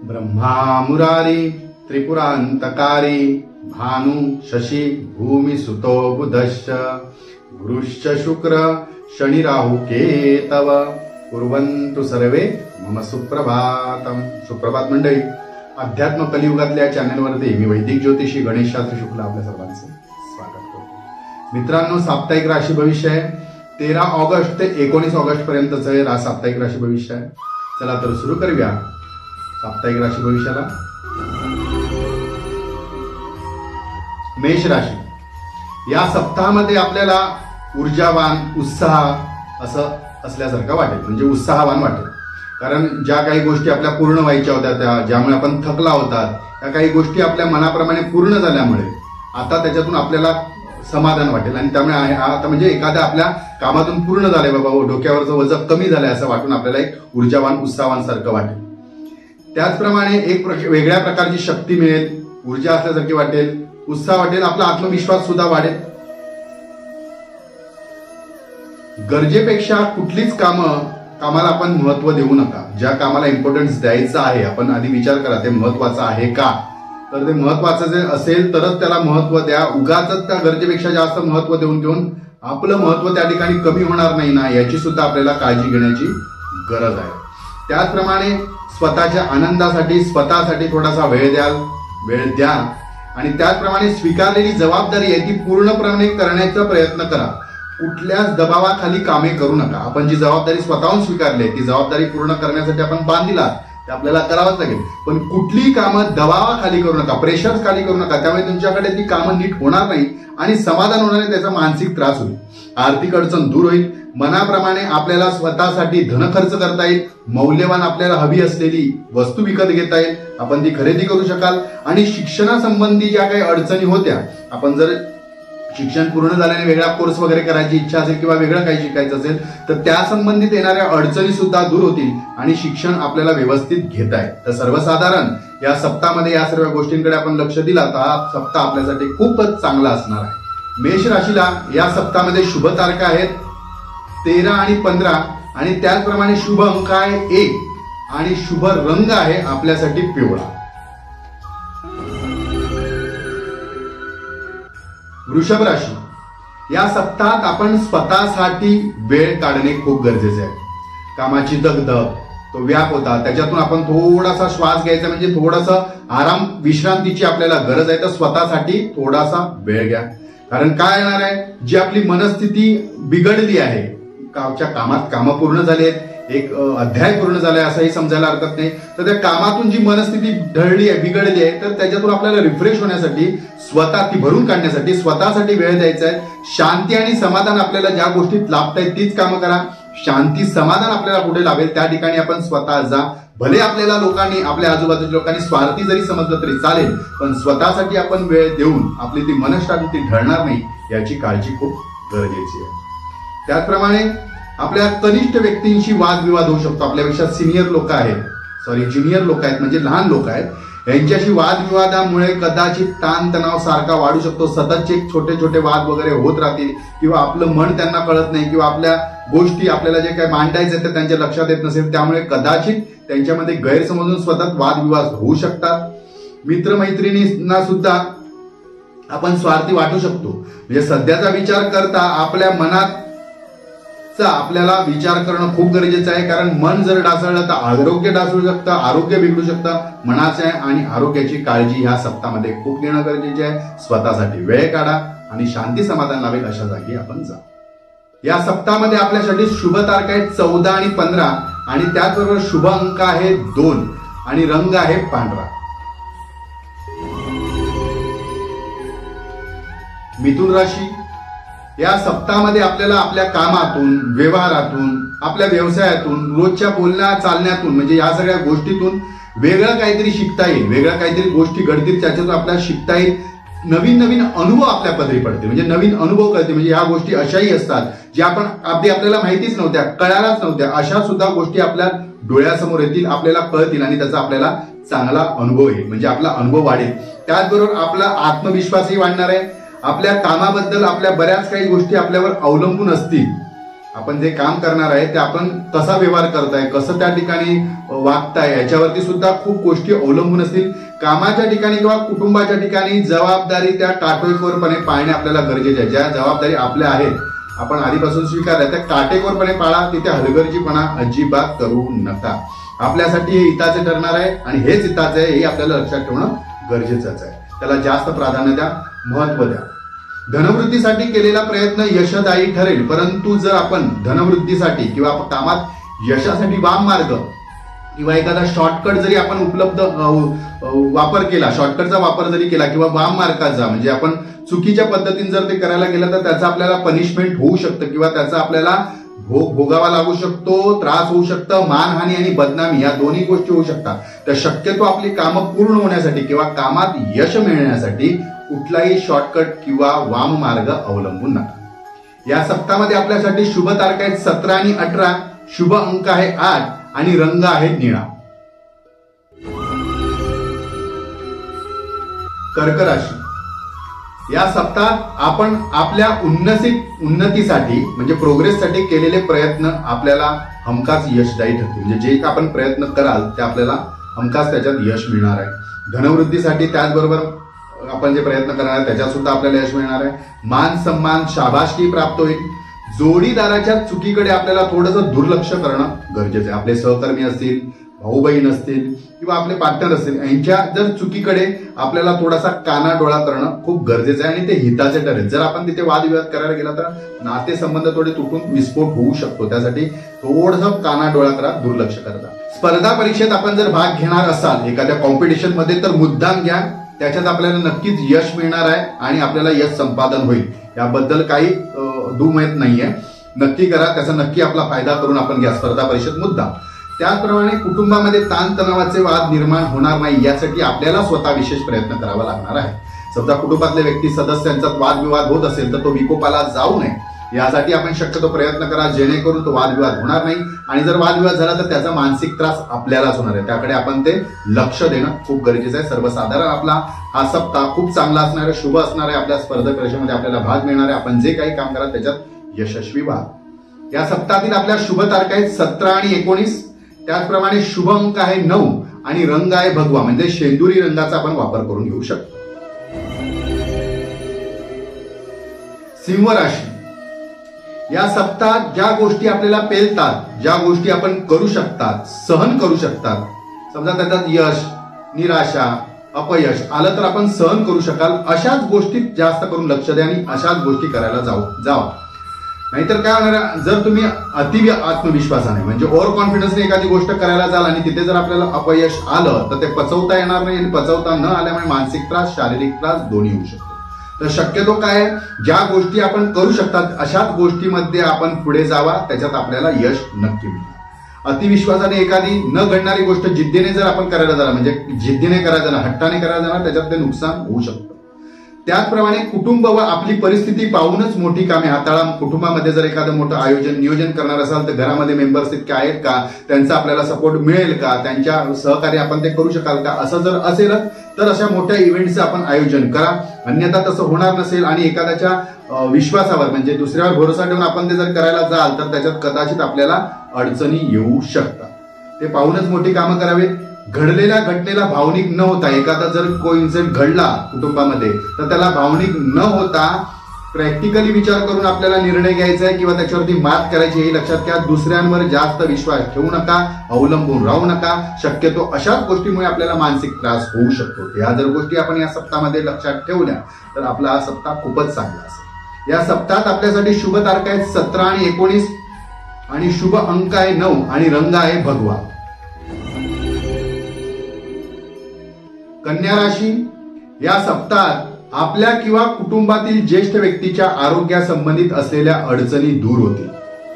ब्रह्मा मुरारी त्रिपुरांतकारी भानु शशी भूमि सुतो बुधश्च गुरुश्च शुक्र शनि राहु केतव कुर्वन्तु सर्वे मम सुप्रभातम। सुप्रभात मंडळी, अध्यात्म कलियुगातल्या चॅनलवरती मी वैदिक ज्योतिषी गणेश शास्त्री शुक्ला आपल्या सर्वांचे स्वागत करतो। मित्रांनो, साप्ताहिक राशी भविष्य आहे 13 ऑगस्ट ते 19 ऑगस्ट पर्यंतच आहे साप्ताहिक राशी भविष्य आहे। चला तर सुरू करूया साप्ताहिक राशी भविष्याला। मेष राशी, या सप्ताहामध्ये आपल्याला ऊर्जावान उत्साह असं असल्यासारखं वाटेल, म्हणजे उत्साहवान वाटेल। कारण ज्या काही गोष्टी आपल्या पूर्ण व्हायच्या होत्या त्या ज्यामुळे आपण थकला होता त्या काही गोष्टी आपल्या मनाप्रमाणे पूर्ण झाल्यामुळे आता त्याच्यातून आपल्याला समाधान वाटेल आणि त्यामुळे आता म्हणजे एखाद्या आपल्या कामातून पूर्ण झालंय बाबा, डोक्यावरचं वजन कमी झालंय असं वाटून आपल्याला एक ऊर्जावान उत्साहवान सारखं वाटेल। त्याचप्रमाणे एक वेगळ्या प्रकारची शक्ती मिळेल, ऊर्जा असल्यासारखी वाटेल, उत्साह वाटेल, आपला आत्मविश्वास सुद्धा वाढेल। गरजेपेक्षा कुठलीच कामाला आपण महत्व देऊ नका। ज्या कामाला इम्पॉर्टन्स द्यायचं आहे आपण आधी विचार करा ते महत्वाचं आहे का, तर ते महत्वाचं जे असेल तरच त्याला महत्व द्या। उगाचच त्या गरजेपेक्षा जास्त महत्व देऊन आपलं महत्व त्या ठिकाणी कमी होणार नाही ना, याची सुद्धा आपल्याला काळजी घेण्याची गरज आहे। त्याचप्रमाणे स्वतःच्या आनंदासाठी स्वतःसाठी थोडासा वेळ द्या आणि त्याचप्रमाणे स्वीकारलेली जबाबदारी आहे ती पूर्णपणे करण्याचा प्रयत्न करा। कुठल्याच दबावाखाली कामे करू नका। आपण जी जबाबदारी स्वतःहून स्वीकारली ती जबाबदारी पूर्ण करण्यासाठी आपण बांधीला ते आपल्याला करावंच लागेल, पण कुठलीही कामं दबावाखाली करू नका, प्रेशर खाली करू नका। त्यामुळे तुमच्याकडे ती कामं नीट होणार नाही आणि समाधान होणार नाही, त्याचा मानसिक त्रास होईल, आर्थिक अडचण दूर होईल। मनाप्रमाणे आपल्याला स्वतःसाठी धन खर्च करता येईल, मौल्यवान आपल्याला हवी असलेली वस्तू विकत घेता येईल, आपण ती खरेदी करू शकाल। आणि शिक्षणासंबंधी ज्या काही अडचणी होत्या, आपण जर शिक्षण पूर्ण झाल्याने वेगळा कोर्स वगैरे करायची इच्छा असेल किंवा वेगळं काही शिकायचं असेल तर त्या संबंधित येणाऱ्या अडचणी सुद्धा दूर होतील आणि शिक्षण आपल्याला व्यवस्थित घेता येईल। तर सर्वसाधारण या सप्ताहामध्ये या सर्व गोष्टींकडे आपण लक्ष दिला तर हा सप्ताह आपल्यासाठी खूपच चांगला असणार आहे। मेष राशीला या सप्ताहामध्ये शुभ तारखा आहेत 13 आणि 15 आणि त्याचप्रमाणे शुभ अंक आहे 1 आणि शुभ रंग आहे आपल्यासाठी पिवळा। वृषभ राशी, या सप्ताहात आपण स्वतःसाठी वेळ काढणे खूप गरजेचे आहे। कामाची दगदग, तो व्याप होता, त्याच्यातून आपण थोडासा श्वास घ्यायचा, म्हणजे थोडासा आराम विश्रांतीची आपल्याला गरज आहे। तर स्वतःसाठी थोडासा वेळ घ्या, कारण काय येणार आहे, जी आपली मनस्थिती बिघडली आहे, कामं पूर्ण झाली आहेत, एक अध्याय पूर्ण झालाय असंही समजायला हरकत नाही, तर त्या कामातून जी मनस्थिती ढळली आहे, बिघडली आहे, तर त्याच्यातून आपल्याला रिफ्रेश होण्यासाठी स्वतः ती भरून काढण्यासाठी स्वतःसाठी वेळ द्यायचा आहे। शांती आणि समाधान आपल्याला ज्या गोष्टीत लाभतायत तीच कामं करा। शांती समाधान आपल्याला कुठे लाभेल त्या ठिकाणी आपण स्वतः जा। भले आपल्याला लोकांनी, आपल्या आजूबाजूच्या लोकांनी स्वार्थी जरी समजलं तरी चालेल, पण स्वतःसाठी आपण वेळ देऊन आपली ती मनःशांती ढळणार नाही याची काळजी खूप गरजेची आहे। त्याचप्रमाणे आपल्या कनिष्ठ व्यक्तींशी वादविवाद होऊ शकतो। आपल्यापेक्षा ज्युनियर लोक आहेत म्हणजे लहान लोक आहेत, यांच्याशी वादविवादामुळे कदाचित ताणतणाव सारखा वाढू शकतो। सततचे छोटे छोटे वाद वगैरे होत राहतील किंवा आपलं मन त्यांना कळत नाही किंवा आपल्या गोष्टी आपल्याला जे काही मांडायचे ते त्यांच्या लक्षात येत नसेल, त्यामुळे कदाचित त्यांच्यामध्ये गैरसमजून सतत वादविवाद होऊ शकतात। मित्रमैत्रिणींना सुद्धा आपण स्वार्थी वाटू शकतो, म्हणजे सध्याचा विचार करता आपल्या मनात आपल्याला विचार करणं खूप गरजेचं आहे। कारण मन जर ढासळलं तर आरोग्य ढासळू शकतं, आरोग्य बिघडू शकतं। मनाच्या आणि आरोग्याची काळजी ह्या सप्ताहामध्ये खूप घेणं गरजेचे आहे। स्वतःसाठी वेळ काढा आणि शांती समाधान लाभेल अशा जागी आपण जा। या सप्ताहामध्ये आपल्यासाठी शुभ तारखा आहेत 14 आणि 15 आणि त्याचबरोबर शुभ अंक आहे 2 आणि रंग आहे पांढरा। मिथुन राशी, या सप्ताहामध्ये आपल्याला आपल्या कामातून, व्यवहारातून, आपल्या व्यवसायातून, रोजच्या बोलण्या चालण्यातून, म्हणजे या सगळ्या गोष्टीतून वेगळं काहीतरी शिकता येईल, वेगळ्या काहीतरी गोष्टी घडतील त्याच्यातून आपल्याला शिकता येईल। नवीन नवीन अनुभव आपल्या पदरी पडते, म्हणजे नवीन अनुभव कळते, म्हणजे ह्या गोष्टी अशाही असतात ज्या आपण आपल्याला माहितीच नव्हत्या, कळायलाच नव्हत्या, अशा सुद्धा गोष्टी आपल्या डोळ्यासमोर येतील, आपल्याला कळतील आणि त्याचा आपल्याला चांगला अनुभव येईल, म्हणजे आपला अनुभव वाढेल। त्याचबरोबर आपला आत्मविश्वासही वाढणार आहे आपल्या कामाबद्दल आपल्या बऱ्याच काही गोष्टी आपल्यावर अवलंबून असतील. आपण जे काम करणार आहे ते आपण कसा व्यवहार करताय, कसं त्या ठिकाणी वागताय, याच्यावरती सुद्धा खूप गोष्टी अवलंबून असतील. कामाच्या ठिकाणी किंवा कुटुंबाच्या ठिकाणी जबाबदारी त्या काटेकोरपणे पाळणे आपल्याला गरजेचे आहे. ज्या जबाबदारी आपल्या आहेत आपण आधीपासून स्वीकारल्या त्या काटेकोरपणे पाळा. तिथे हलगर्जीपणा अजिबात करू नका. आपल्यासाठी हे हिताचे ठरणार आहे आणि हेच हिताचे आहे हे आपल्याला लक्षात ठेवणं गरजेचंच आहे. त्याला जास्त प्राधान्य द्या, महत्व द्या. धनवृद्धीसाठी केलेला प्रयत्न यशदायी ठरेल, परंतु जर आपण धनवृद्धीसाठी किंवा कामात यशासाठी वाम मार्ग किंवा एखादा शॉर्टकट जरी आपण उपलब्ध वापर केला, शॉर्टकटचा वापर जरी केला किंवा वाम मार्गाचा म्हणजे आपण चुकीच्या पद्धतीने जर ते करायला गेलं तर त्याचं आपल्याला पनिशमेंट होऊ शकतं किंवा त्याचा आपल्याला भोग भोगावा लागू शकतो, त्रास होऊ शकतं, मानहानी आणि बदनामी या दोन्ही गोष्टी होऊ शकतात. तर शक्यतो आपली कामं पूर्ण होण्यासाठी किंवा कामात यश मिळण्यासाठी कुठलाही शॉर्टकट किंवा वाम मार्ग अवलंबून नका. या सप्ताहामध्ये आपल्यासाठी शुभ तारखा आहेत 17 आणि 18, शुभ अंक आहे 8 आणि रंग आहे निळा. कर्क राशी, या सप्ताहात आपण आपल्या उन्नतीसाठी म्हणजे प्रोग्रेससाठी केलेले प्रयत्न आपल्याला हमखास यशदायी ठरतील. म्हणजे जे का आपण प्रयत्न कराल ते आपल्याला हमखास त्याच्यात यश मिळणार आहे. धनवृद्धीसाठी त्याचबरोबर आपण जे प्रयत्न करणार आहे त्याच्यात सुद्धा आपल्याला यश मिळणार आहे. मान सन्मान शाबासकी प्राप्त होईल. जोडीदाराच्या चुकीकडे आपल्याला थोडंसं दुर्लक्ष करणं गरजेचं आहे. आपले सहकर्मी असतील, भाऊ बहीण असतील किंवा आपले पार्टनर असतील यांच्या जर चुकीकडे आपल्याला थोडासा कानाडोळा करणं खूप गरजेचं आहे आणि ते हिताचे ठरेल. जर आपण तिथे वादविवाद करायला गेला तर नातेसंबंध थोडे तुटून विस्फोट होऊ शकतो. त्यासाठी थोडंसं कानाडोळा करा, दुर्लक्ष करा. स्पर्धा परीक्षेत आपण जर भाग घेणार असाल एखाद्या कॉम्पिटिशन मध्ये तर मुद्दाम घ्या. त्याच्यात आपल्याला नक्कीच यश मिळणार आहे आणि आपल्याला यश संपादन होईल. याबद्दल काही दुमत नाहीये. नक्की करा, त्याचा नक्की आपला फायदा करून आपण घ्या स्पर्धा परीक्षेत मुद्दा. त्याचप्रमाणे कुटुंबामध्ये ताणतणावाचे वाद निर्माण होणार नाही यासाठी आपल्याला स्वतः विशेष प्रयत्न करावा लागणार आहे. समजा कुटुंबातले व्यक्ती सदस्यांचा वादविवाद होत असेल तर तो विकोपाला जाऊ नये यासाठी आपण शक्यतो प्रयत्न करा जेणेकरून तो वादविवाद होणार नाही. आणि जर वादविवाद झाला तर त्याचा मानसिक त्रास आपल्यालाच होणार आहे. त्याकडे आपण ते लक्ष देणं खूप गरजेचं आहे. सर्वसाधारण आपला हा सप्ताह खूप चांगला असणार आहे, शुभ असणार आहे. आपल्या स्पर्धा परीक्षेमध्ये आपल्याला भाग मिळणार आहे. आपण जे काही काम करा त्याच्यात यशस्वी व्हा. या सप्ताहातील आपल्या शुभ तारखा आहेत 17 आणि 19. त्याचप्रमाणे शुभ अंक आहे 9 आणि रंग आहे भगवा म्हणजे शेंदुरी रंगाचा आपण वापर करून घेऊ शकतो. सिंह राशी, या सप्ताहात ज्या गोष्टी आपल्याला पेलतात, ज्या गोष्टी आपण करू शकतात, सहन करू शकतात, समजा त्याच्यात यश, निराशा, अपयश आलं तर आपण सहन करू शकाल अशाच गोष्टीत जास्त करून लक्ष द्या आणि अशाच गोष्टी करायला जावा. नाहीतर काय होणार, जर तुम्ही अति आत्मविश्वासाने म्हणजे ओव्हर कॉन्फिडन्सने एखादी गोष्ट करायला जाल आणि तिथे जर आपल्याला अपयश आलं तर ते पचवता येणार नाही आणि पचवता न आल्यामुळे मानसिक त्रास, शारीरिक त्रास दोन्ही होऊ शकतो. तर शक्यतो काय, ज्या गोष्टी आपण करू शकतात अशाच गोष्टीमध्ये आपण पुढे जावा, त्याच्यात आपल्याला यश नक्की मिळणार. अतिविश्वासाने एखादी न घडणारी गोष्ट जिद्दीने जर आपण करायला जाणार म्हणजे जिद्दीने करायला जाणार, हट्टाने करायला जाणार, त्याच्यात ते नुकसान होऊ शकतं. त्याचप्रमाणे कुटुंब व आपली परिस्थिती पाहूनच मोठी कामे हाताळा. कुटुंबामध्ये जर एखादं मोठं आयोजन नियोजन करणार असाल तर घरामध्ये मेंबर्स इतके आहेत का, त्यांचा आपल्याला सपोर्ट मिळेल का, त्यांच्या सहकार्य आपण ते करू शकाल का, असं जर असेल तर अशा मोठ्या इव्हेंटचं आपण आयोजन करा. अन्यथा तसं होणार नसेल आणि एखाद्याच्या विश्वासावर म्हणजे दुसऱ्यावर भरोसा ठेवून आपण ते जर करायला जाल तर त्याच्यात कदाचित आपल्याला अडचणी येऊ शकतात. ते पाहूनच मोठी कामं करावीत. घडलेल्या घटनेला भावनिक न होता, एखादा जर कोइन्सिडेंट घडला कुटुंबामध्ये तर त्याला भावनिक न होता प्रॅक्टिकली विचार करून आपल्याला निर्णय घ्यायचा आहे किंवा त्याच्यावरती मात करायची हे लक्षात घ्या. दुसऱ्यांवर जास्त विश्वास ठेवू नका, अवलंबून राहू नका. शक्यतो अशाच गोष्टीमुळे आपल्याला मानसिक त्रास होऊ शकतो. या जर गोष्टी आपण या सप्ताहामध्ये लक्षात ठेवल्या तर आपला हा सप्ताह खूपच चांगला असेल. या सप्ताहात आपल्यासाठी शुभ तारखा आहेत 17 आणि 19 आणि शुभ अंक आहे 9 आणि रंग आहे भगवा. कन्या राशी, या सप्ताहात आपल्या किंवा कुटुंबातील ज्येष्ठ व्यक्तीच्या आरोग्यासंबंधित असलेल्या अडचणी दूर होतील.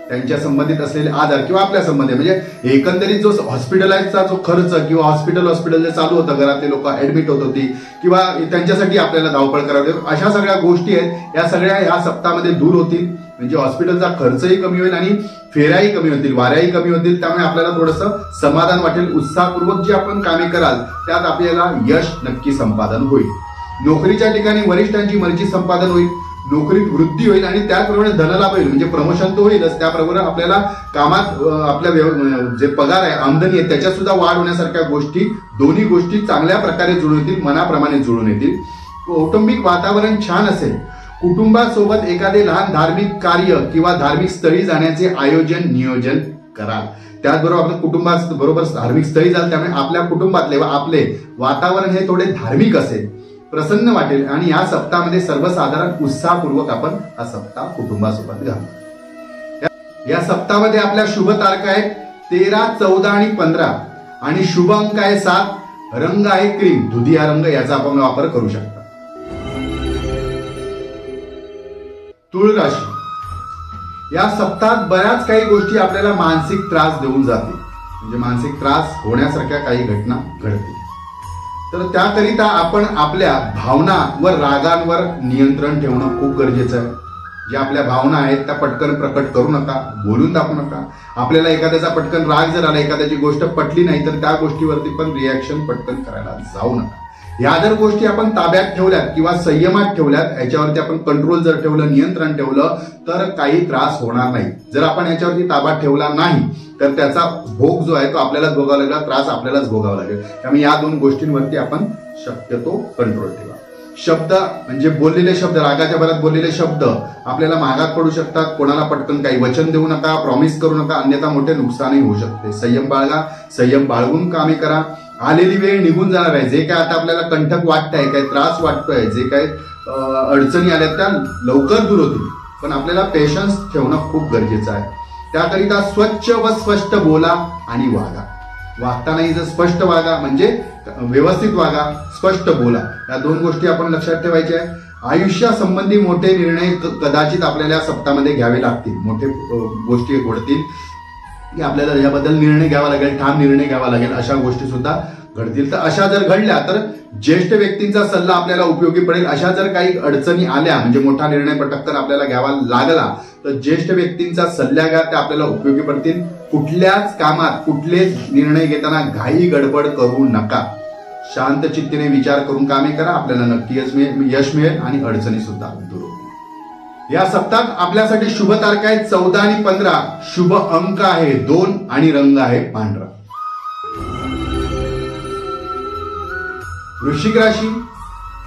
त्यांच्या संबंधित असलेले आजार किंवा आपल्या संबंधित म्हणजे एकंदरीत जो हॉस्पिटलाइजचा जो खर्च किंवा हॉस्पिटल जे चालू होतं, घरातले लोक ऍडमिट होत होती किंवा त्यांच्यासाठी आपल्याला धावपळ करावी, अशा सगळ्या गोष्टी आहेत या सगळ्या या सप्ताहामध्ये दूर होतील. म्हणजे हॉस्पिटलचा खर्चही कमी होईल आणि फेऱ्याही कमी होतील, वाऱ्याही कमी होतील. त्यामुळे आपल्याला थोडंसं समाधान वाटेल. उत्साहपूर्वक जी आपण कामे कराल त्यात आपल्याला यश नक्की संपादन होईल. नोकरीच्या ठिकाणी वरिष्ठांची मर्जी संपादन होईल, नोकरीत वृद्धी होईल आणि त्याचप्रमाणे धनलाभ होईल. म्हणजे प्रमोशन तर होईलच, त्याबरोबर आपल्याला कामात आपल्या जे पगार आहे, आमदनी आहे, त्याच्यात सुद्धा वाढ होण्यासारख्या गोष्टी, दोन्ही गोष्टी चांगल्या प्रकारे जुळून येतील, मनाप्रमाणे जुळून येतील. कौटुंबिक वातावरण छान असेल. कुटुंबासोबत एखादे लहान धार्मिक कार्य किंवा धार्मिक स्थळी जाण्याचे आयोजन नियोजन कराल. त्याचबरोबर आपण कुटुंबाबरोबर धार्मिक स्थळी जाल, त्यामुळे आपल्या कुटुंबातले व आपले वातावरण हे थोडे धार्मिक असेल, प्रसन्न वाटेल आणि या सप्ताहामध्ये सर्वसाधारण उत्साहपूर्वक आपण हा सप्ताह कुटुंबासोबत घालू. या सप्ताहामध्ये आपल्या शुभ तारखा आहेत 13, 14 आणि 15 आणि शुभ अंक आहे 7. रंग आहे क्रीम, दुधिया रंग, याचा आपण वापर करू शकता. तुळ राशी. या सप्ताहात बऱ्याच काही गोष्टी आपल्याला मानसिक त्रास देऊन जातील, म्हणजे मानसिक त्रास होण्यासारख्या काही घटना घडतील. तर त्याकरिता आपण आपल्या भावना व रागांवर नियंत्रण ठेवणं खूप गरजेचं आहे. ज्या आपल्या भावना आहेत त्या पटकन प्रकट करू नका, बोलून दाखवू नका. आपल्याला एखाद्याचा पटकन राग जर आला, एखाद्याची गोष्ट पटली नाही, तर त्या गोष्टीवरती पण रिॲक्शन पटकन करायला जाऊ नका. या जर गोष्टी आपण ताब्यात ठेवल्यात किंवा संयमात ठेवल्यात, याच्यावरती आपण कंट्रोल जर ठेवलं, नियंत्रण ठेवलं, तर काही त्रास होणार नाही. जर आपण याच्यावरती ताबा ठेवला नाही तर त्याचा भोग जो आहे तो आपल्यालाच भोगावा लागेल, त्रास आपल्यालाच भोगावा लागेल. त्यामुळे या दोन गोष्टींवरती आपण शक्यतो कंट्रोल ठेवा. शब्द म्हणजे बोललेले शब्द, रागाच्या भरात बोललेले शब्द आपल्याला महागात पडू शकतात. कोणाला पटकन काही वचन देऊ नका, प्रॉमिस करू नका, अन्यथा मोठे नुकसानही होऊ शकते. संयम बाळगा, संयम बाळगून कामे करा. आलेली वेळ निघून जाणार आहे. जे काय आता आपल्याला कंटक वाटतंय, काही त्रास वाटतोय, जे काही अडचणी आल्या त्या लवकर दूर होतील, पण आपल्याला पेशन्स ठेवणं खूप गरजेचं आहे. त्याकरिता स्वच्छ व स्पष्ट बोला आणि वागा. वागतानाही जर स्पष्ट वागा, म्हणजे व्यवस्थित वागा, स्पष्ट बोला. या दोन गोष्टी आपण लक्षात ठेवायच्या आहे. आयुष्यासंबंधी मोठे निर्णय कदाचित आपल्याला या सप्ताहामध्ये घ्यावे लागतील. मोठे गोष्टी घडतील की आपल्याला याबद्दल निर्णय घ्यावा लागेल, ठाम निर्णय घ्यावा लागेल, अशा गोष्टी सुद्धा घडतील. तर अशा जर घडल्या तर ज्येष्ठ व्यक्तींचा सल्ला आपल्याला उपयोगी पडेल. अशा जर काही अडचणी आल्या, म्हणजे मोठा निर्णय पटकन आपल्याला घ्यावा लागला, तर ज्येष्ठ व्यक्तींचा सल्ला घ्या, ते आपल्याला उपयोगी पडतील. कुठल्याच कामात कुठलेच निर्णय घेताना घाई गडबड करू नका. शांत चित्तीने विचार करून कामे करा. आपल्याला नक्की यश मिळेल आणि अडचणी सुद्धा दूर होतील. या सप्ताहात आपल्यासाठी शुभ तारखा आहेत 14 आणि 15. शुभ अंक आहे 2 आणि रंग आहे पांढरा. वृश्चिक राशी.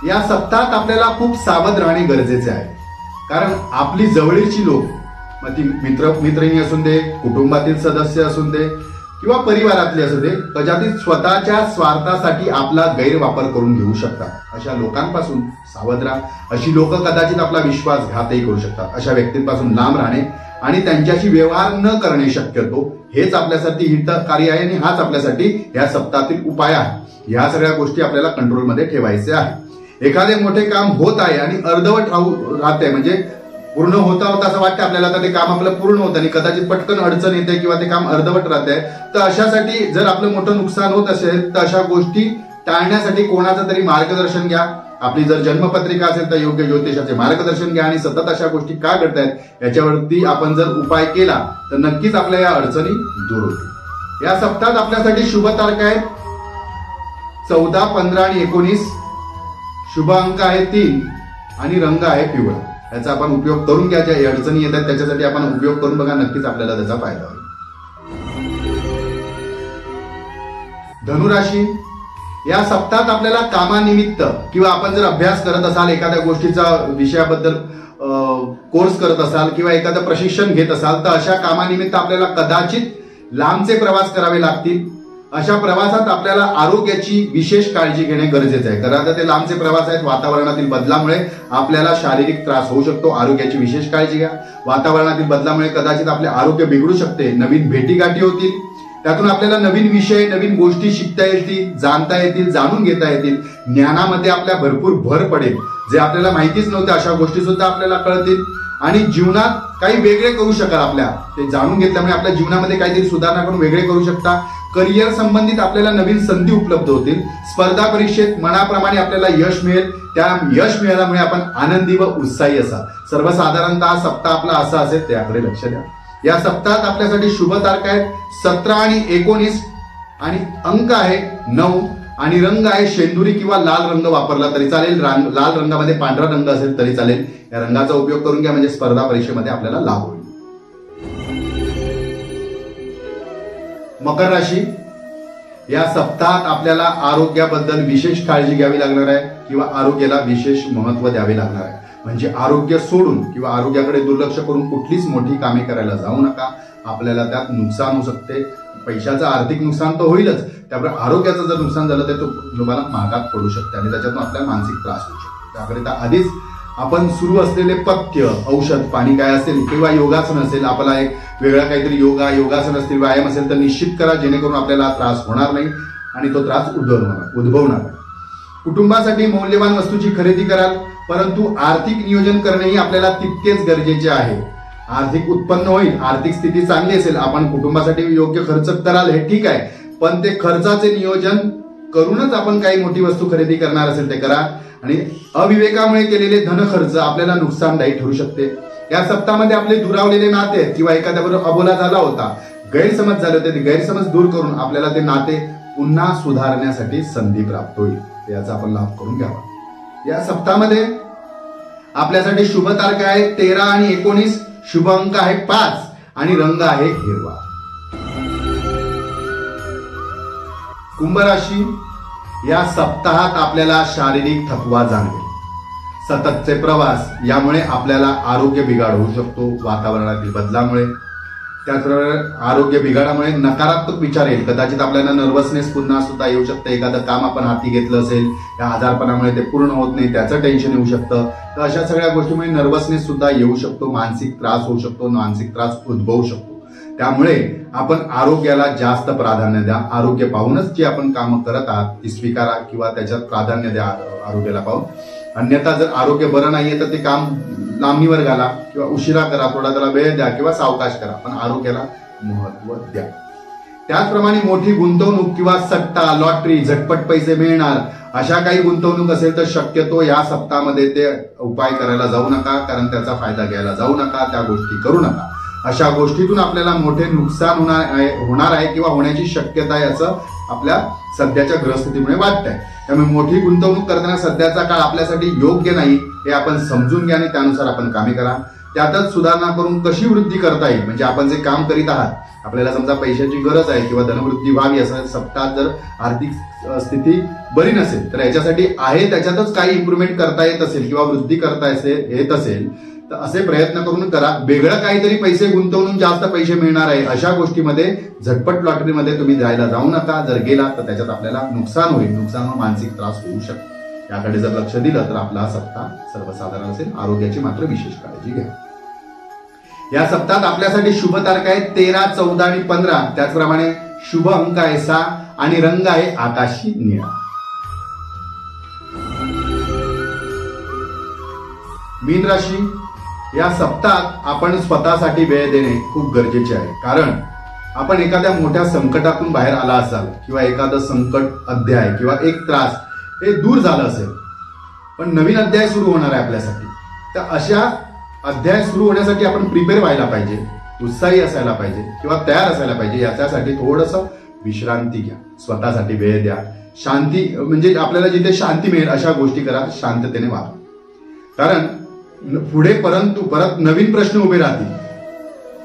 या सप्ताहात आपल्याला खूप सावध राहणे गरजेचे आहे. कारण आपली जवळची लोक, मग ती मित्रमैत्रिणी असून दे, कुटुंबातील सदस्य असून दे किंवा परिवारातले असू दे, कदाचित स्वतःच्या स्वार्थासाठी आपला गैरवापर करून घेऊ शकतात. अशा लोकांपासून सावध राहा. अशी लोक कदाचित आपला विश्वासघातही करू शकतात. अशा व्यक्तींपासून लांब राहणे आणि त्यांच्याशी व्यवहार न करणे शक्यतो हेच आपल्यासाठी हितकारी आहे आणि हाच आपल्यासाठी या सप्ताहातील उपाय आहे. या सगळ्या गोष्टी आपल्याला कंट्रोलमध्ये ठेवायचे आहे. एखादे मोठे काम होत आहे आणि अर्धवट राहते, म्हणजे पूर्ण होता असं वाटतं आपल्याला, तर ते काम आपलं पूर्ण होतं आणि कदाचित पटकन अडचण येते किंवा ते काम अर्धवट राहते. तर अशासाठी जर आपलं मोठं नुकसान होत असेल तर अशा गोष्टी टाळण्यासाठी कोणाचं तरी मार्गदर्शन घ्या. आपली जर जन्मपत्रिका असेल तर योग्य ज्योतिषाचे मार्गदर्शन घ्या आणि सतत अशा गोष्टी का घडतायत याच्यावरती आपण जर उपाय केला तर नक्कीच आपल्या या अडचणी दूर होतील. या सप्ताहात आपल्यासाठी शुभ तारखा आहेत 14, 15 आणि 19. शुभ अंक आहे 3 आणि रंग आहे पिवळा. याचा आपण उपयोग करून घ्या. ज्या अडचणी येतात त्याच्यासाठी आपण उपयोग करून बघा, नक्कीच आपल्याला त्याचा फायदा होईल. धनुराशी. या सप्ताहात आपल्याला कामानिमित्त किंवा आपण जर अभ्यास करत असाल, एखाद्या गोष्टीचा विषयाबद्दल कोर्स करत असाल किंवा एखादं प्रशिक्षण घेत असाल, तर अशा कामानिमित्त आपल्याला कदाचित लांबचे प्रवास करावे लागतील. अशा प्रवासात आपल्याला आरोग्याची विशेष काळजी घेणे गरजेचे आहे. कारण आता ते लांबचे प्रवास आहेत, वातावरणातील बदलामुळे आपल्याला शारीरिक त्रास होऊ शकतो. आरोग्याची विशेष काळजी घ्या. वातावरणातील बदलामुळे कदाचित आपले आरोग्य बिघडू शकते. नवीन भेटीगाठी होतील, त्यातून आपल्याला नवीन विषय, नवीन गोष्टी शिकता येतील, जाणता येतील, जाणून घेता येतील. ज्ञानामध्ये आपल्या भरपूर भर पडेल. जे आपल्याला माहितीच नव्हते अशा गोष्टी सुद्धा आपल्याला कळतील आणि जीवनात काही वेगळे करू शकाल. आपल्या ते जाणून घेतल्यामुळे आपल्या जीवनामध्ये काहीतरी सुधारणा करून वेगळे करू शकता. करिअर संबंधित आपल्याला नवीन संधी उपलब्ध होतील. स्पर्धा परीक्षेत मनाप्रमाणे आपल्याला यश मिळेल. त्या यश मिळाल्यामुळे आपण आनंदी व उत्साही असाल. सर्वसाधारणतः सप्ताह आपला असा असेल, त्याकडे लक्ष द्या. या सप्ताहात आपल्यासाठी शुभ तारखा आहेत 17 आणि 19 आणि अंक आहे 9 आणि रंग आहे शेंदुरी किंवा लाल रंग वापरला तरी चालेल, लाल रंगामध्ये पांढरा रंग असेल तरी चालेल. या रंगाचा उपयोग करून घ्या म्हणजे स्पर्धा परीक्षेमध्ये आपल्याला लाभ होईल. मकर राशी, या सप्ताहात आपल्याला आरोग्याबद्दल विशेष काळजी घ्यावी लागणार आहे किंवा आरोग्याला विशेष महत्व द्यावे लागणार आहे. म्हणजे आरोग्य सोडून किंवा आरोग्याकडे दुर्लक्ष करून कुठलीच मोठी कामे करायला जाऊ नका. आपल्याला त्यात नुकसान होऊ शकते. पैशाचं आर्थिक नुकसान तर होईलच, त्यामुळे आरोग्याचं जर नुकसान झालं तर तो तुम्हाला महागात पडू शकते आणि त्याच्यातून आपल्याला मानसिक त्रास होऊ शकतो. त्याकरिता आधीच आपण सुरू असलेले पथ्य, औषध पाणी काय असेल किंवा योगासन असेल, आपला एक वेगळा काहीतरी योगासन असतील, व्यायाम असेल तर निश्चित करा, जेणेकरून आपल्याला त्रास होणार नाही आणि तो त्रास उद्भवणार नाही. कुटुंबासाठी मौल्यवान वस्तूची खरेदी कराल, परंतु आर्थिक नियोजन करणेही आपल्याला तितकेच गरजेचे आहे. आर्थिक उत्पन्न होईल, आर्थिक स्थिती चांगली असेल, आपण कुटुंबासाठी योग्य खर्च कराल हे ठीक आहे, पण ते खर्चाचे नियोजन करूनच आपण काही मोठी वस्तू खरेदी करणार असेल ते करा. आणि अविवेकामुळे केलेले धन खर्च आपल्याला नुकसानदायी ठरू शकते. या सप्ताहामध्ये आपले दुरावलेले नाते किंवा एखाद्याबरोबर अबोला झाला होता, गैरसमज झाले होते, ते गैरसमज दूर करून आपल्याला ते नाते पुन्हा सुधारण्यासाठी संधी प्राप्त होईल. याचा आपण लाभ करून घ्यावा. या सप्ताहामध्ये आपल्यासाठी शुभ तारखा आहे 13 आणि 19, शुभ अंक आहे 5 आणि रंग आहे हिरवा. कुंभ राशी, या सप्ताहात आपल्याला शारीरिक थकवा जाणवेल. सततचे प्रवास यामुळे आपल्याला आरोग्य बिघाड होऊ शकतो. वातावरणातील बदलामुळे, त्याचबरोबर आरोग्य बिघाडामुळे नकारात्मक विचार येईल. कदाचित आपल्याला नर्वसनेस पुन्हा सुद्धा येऊ शकतं. एखादं काम आपण हाती घेतलं असेल, या आजारपणामुळे ते पूर्ण होत नाही, त्याचं टेन्शन येऊ शकतं. तर अशा सगळ्या गोष्टीमुळे नर्वसनेस सुद्धा येऊ शकतो, मानसिक त्रास होऊ शकतो, मानसिक त्रास उद्भवू शकतो. त्यामुळे आपण आरोग्याला जास्त प्राधान्य द्या. आरोग्य पाहूनच जी आपण कामं करत आहात ती स्वीकारा किंवा त्याच्यात प्राधान्य द्या आरोग्याला पाहून. अन्यथा जर आरोग्य बरं नाहीये तर ते काम लांबणीवर घाला किंवा उशिरा करा, थोडा त्याला वेळ द्या किंवा सावकाश करा, पण आरोग्याला महत्व द्या. त्याचप्रमाणे मोठी गुंतवणूक किंवा सट्टा, लॉटरी, झटपट पैसे मिळणार अशा काही गुंतवणूक असेल तर शक्यतो या सप्ताहामध्ये ते उपाय करायला जाऊ नका, कारण त्याचा फायदा घ्यायला जाऊ नका, त्या गोष्टी करू नका. अशा गोष्टीतून आपल्याला मोठे नुकसान होणार आहे किंवा होण्याची शक्यता आहे असं आपल्या सध्याच्या ग्रहस्थितीमुळे वाटतंय. त्यामुळे मोठी गुंतवणूक करताना सध्याचा काळ आपल्यासाठी योग्य नाही हे आपण समजून घ्या आणि त्यानुसार आपण कामे करा. त्यातच सुधारणा करून कशी वृद्धी करता येईल, म्हणजे आपण जे काम करीत आहात, आपल्याला समजा पैशाची गरज आहे किंवा धनवृद्धी व्हावी असं सप्ताहात जर आर्थिक स्थिती बरी नसेल तर याच्यासाठी आहे त्याच्यातच काही इम्प्रूव्हमेंट करता येत असेल किंवा वृद्धी करता येत असेल तर असे प्रयत्न करून करा. वेगळं काहीतरी पैसे गुंतवून जास्त पैसे मिळणार आहे अशा गोष्टीमध्ये, झटपट लॉटरीमध्ये तुम्ही जायला जाऊ नका. जर गेला तर त्याच्यात आपल्याला नुकसान होईल, नुकसान मानसिक त्रास होऊ शकतो. याकडे जर लक्ष दिलं तर आपला सप्ताह सर्वसाधारण असेल. आरोग्याची मात्र विशेष काळजी घ्या. या सप्ताहात आपल्यासाठी शुभ तारखा आहे 13, 14 आणि 15. त्याचप्रमाणे शुभ अंक आहे 6 आणि रंग आहे आकाशी निळा. मीन राशी, या सप्ताहात आपण स्वतःसाठी वेळ देणे खूप गरजेचे आहे. कारण आपण एखाद्या मोठ्या संकटातून बाहेर आला असाल किंवा एखादं संकट, अध्याय किंवा एक त्रास हे दूर झालं असेल, पण नवीन अध्याय सुरू होणार आहे आपल्यासाठी. तर अशा अध्याय सुरू होण्यासाठी आपण प्रिपेअर व्हायला पाहिजे, उत्साही असायला पाहिजे किंवा तयार असायला पाहिजे. याच्यासाठी थोडंसं विश्रांती घ्या, स्वतःसाठी वेळ द्या. शांती म्हणजे आपल्याला जिथे शांती मिळेल अशा गोष्टी करा, शांततेने वागा. कारण पुढे परत नवीन प्रश्न उभे राहतील.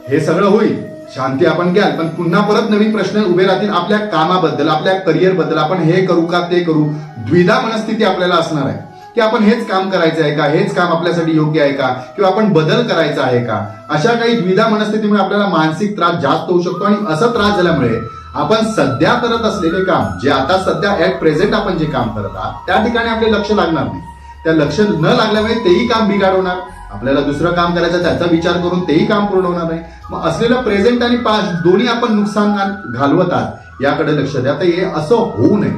हे सगळं होईल, शांती आपण घ्याल, पण पुन्हा परत नवीन प्रश्न उभे राहतील आपल्या कामाबद्दल, आपल्या करिअर बद्दल. आपण हे करू का ते करू, द्विधा मनस्थिती आपल्याला असणार आहे की आपण हेच काम करायचं आहे का, हेच काम आपल्यासाठी योग्य आहे का, किंवा आपण बदल करायचा आहे का. अशा काही द्विधा मनस्थितीमुळे आपल्याला मानसिक त्रास जास्त होऊ शकतो. आणि असा त्रास झाल्यामुळे आपण सध्या करत असलेले काम, जे आता सध्या ऍट प्रेझेंट आपण जे काम करत आहात त्या ठिकाणी आपले लक्ष लागणार नाही. त्या लक्ष न लागल्यामुळे तेही काम बिघाड होणार. आपल्याला दुसरं काम करायचं त्याचा विचार करून तेही काम पूर्ण होणार नाही. मग असलेलं प्रेझेंट आणि पास्ट दोन्ही आपण नुकसान घालवत आहात, याकडे लक्ष द्या. तर हे असं होऊ नये.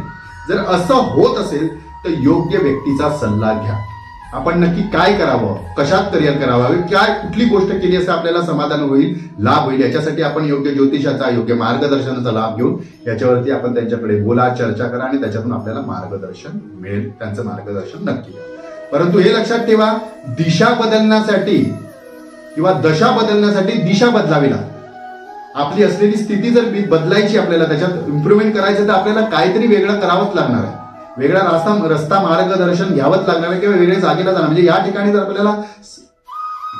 जर असं होत असेल तर योग्य व्यक्तीचा सल्ला घ्या. आपण नक्की काय करावं, कशात करिअर करावं, काय कुठली गोष्ट केली असं आपल्याला समाधान होईल, लाभ होईल, याच्यासाठी आपण योग्य ज्योतिषाचा, योग्य मार्गदर्शनाचा लाभ घेऊन याच्यावरती आपण त्यांच्याकडे बोला, चर्चा करा आणि त्याच्यातून आपल्याला मार्गदर्शन मिळेल. त्यांचं मार्गदर्शन नक्की घ्या. परंतु हे लक्षात ठेवा, दिशा बदलण्यासाठी किंवा दशा बदलण्यासाठी दिशा बदलावी लागते. आपली असलेली स्थिती जर बदलायची, आपल्याला त्याच्यात इम्प्रुव्हमेंट करायचं, तर आपल्याला काहीतरी वेगळं करावंच लागणार आहे. वेगळा रस्ता मार्गदर्शन घ्यावंच लागणार आहे किंवा वेगळ्या जागेला जाणार. म्हणजे या ठिकाणी जर आपल्याला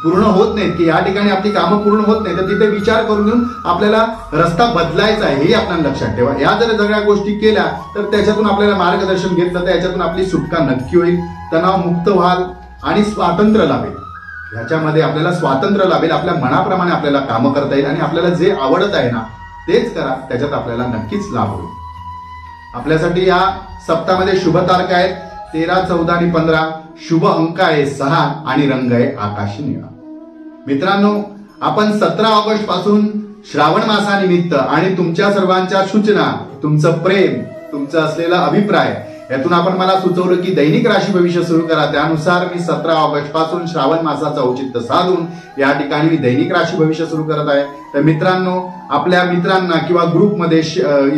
पूर्ण होत नाहीत की या ठिकाणी आपली कामं पूर्ण होत नाही, तर तिथे विचार करून घेऊन आपल्याला रस्ता बदलायचा आहे हे आपल्याला लक्षात ठेवा. या जर सगळ्या गोष्टी केल्या तर त्याच्यातून आपल्याला मार्गदर्शन घेतलं तर याच्यातून आपली सुटका नक्की होईल, तणावमुक्त व्हाल आणि स्वातंत्र्य लाभेल. ह्याच्यामध्ये आपल्याला स्वातंत्र्य लाभेल, आपल्या मनाप्रमाणे आपल्याला कामं करता येईल आणि आपल्याला जे आवडत आहे ना तेच करा, त्याच्यात आपल्याला नक्कीच लाभ होईल. आपल्यासाठी या सप्ताहामध्ये शुभ तारखा आहेत 13, 14 आणि 15. शुभ अंक आहे 6 आणि रंग आहे आकाशी निळा. मित्रांनो, आपण 17 ऑगस्ट पासून श्रावण मासानिमित्त आणि तुमच्या सर्वांच्या सूचना, तुमचं प्रेम, तुमचं असलेला अभिप्राय यातून आपण मला सुचवलं की दैनिक राशी भविष्य सुरू करा. त्यानुसार मी 17 ऑगस्ट पासून श्रावण मासाचं औचित्य साधून या ठिकाणी मी दैनिक राशी भविष्य सुरू करत आहे. तर मित्रांनो, आपल्या मित्रांना किंवा ग्रुपमध्ये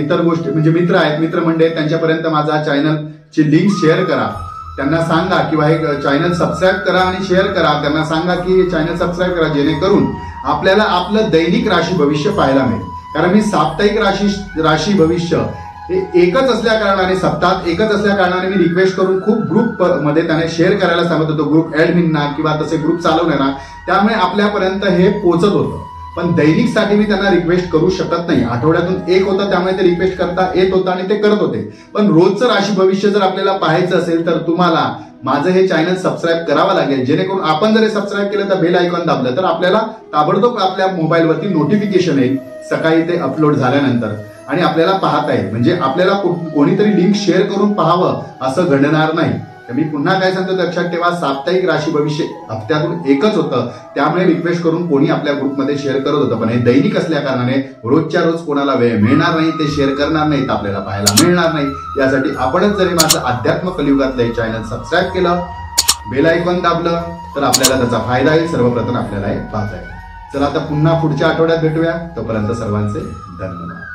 इतर गोष्टी म्हणजे मित्र आहेत, मित्रमंडळी आहेत, त्यांच्यापर्यंत माझा चॅनलची लिंक शेअर करा. त्यांना सांगा किंवा हे चॅनल सबस्क्राईब करा आणि शेअर करा. त्यांना सांगा की चॅनल सबस्क्राईब करा, जेणेकरून आपल्याला आपलं दैनिक राशी भविष्य पाहायला मिळेल. कारण मी साप्ताहिक राशी भविष्य हे एकच असल्या कारणाने, सप्ताहात एकच असल्या कारणाने मी रिक्वेस्ट करून खूप ग्रुप मध्ये त्याने शेअर करायला सांगत होतो, ग्रुप ऍडमिनना किंवा तसे ग्रुप चालवणारा. त्यामुळे आपल्यापर्यंत हे पोहोचत होतं. पण दैनिकसाठी मी त्यांना रिक्वेस्ट करू शकत नाही. आठवड्यातून एक होता, त्यामुळे ते रिक्वेस्ट करता येत होतं आणि ते करत होते. पण रोजचं राशी भविष्य जर आपल्याला पाहायचं असेल तर तुम्हाला माझं हे चॅनल सबस्क्राईब करावं लागेल. जेणेकरून आपण जर सबस्क्राईब केलं तर बेल आयकॉन दाबलं तर आपल्याला ताबडतोब आपल्या मोबाईलवरती नोटिफिकेशन येईल सकाळी ते अपलोड झाल्यानंतर आणि आपल्याला पाहता येईल. म्हणजे आपल्याला कोणीतरी लिंक शेअर करून पाहावं असं घडणार नाही. मी पुन्हा काय सांगतो लक्षात ठेवा, साप्ताहिक राशी भविष्य हप्त्यातून एकच होतं. त्यामुळे रिक्वेस्ट करून कोणी आपल्या ग्रुपमध्ये शेअर करत होतं. पण हे दैनिक असल्या कारणाने रोजच्या रोज कोणाला वेळ मिळणार नाही, ते शेअर करणार नाही, तर आपल्याला पाहायला मिळणार नाही. यासाठी आपणच जरी माझं अध्यात्म कलियुगातलं हे चॅनल सबस्क्राईब केलं, बेल आयकॉन दाबलं तर आपल्याला त्याचा फायदा होईल. सर्वप्रथम आपल्याला हे पाहता येईल. चला आता पुन्हा पुढच्या आठवड्यात भेटूया. तोपर्यंत सर्वांचे धन्यवाद.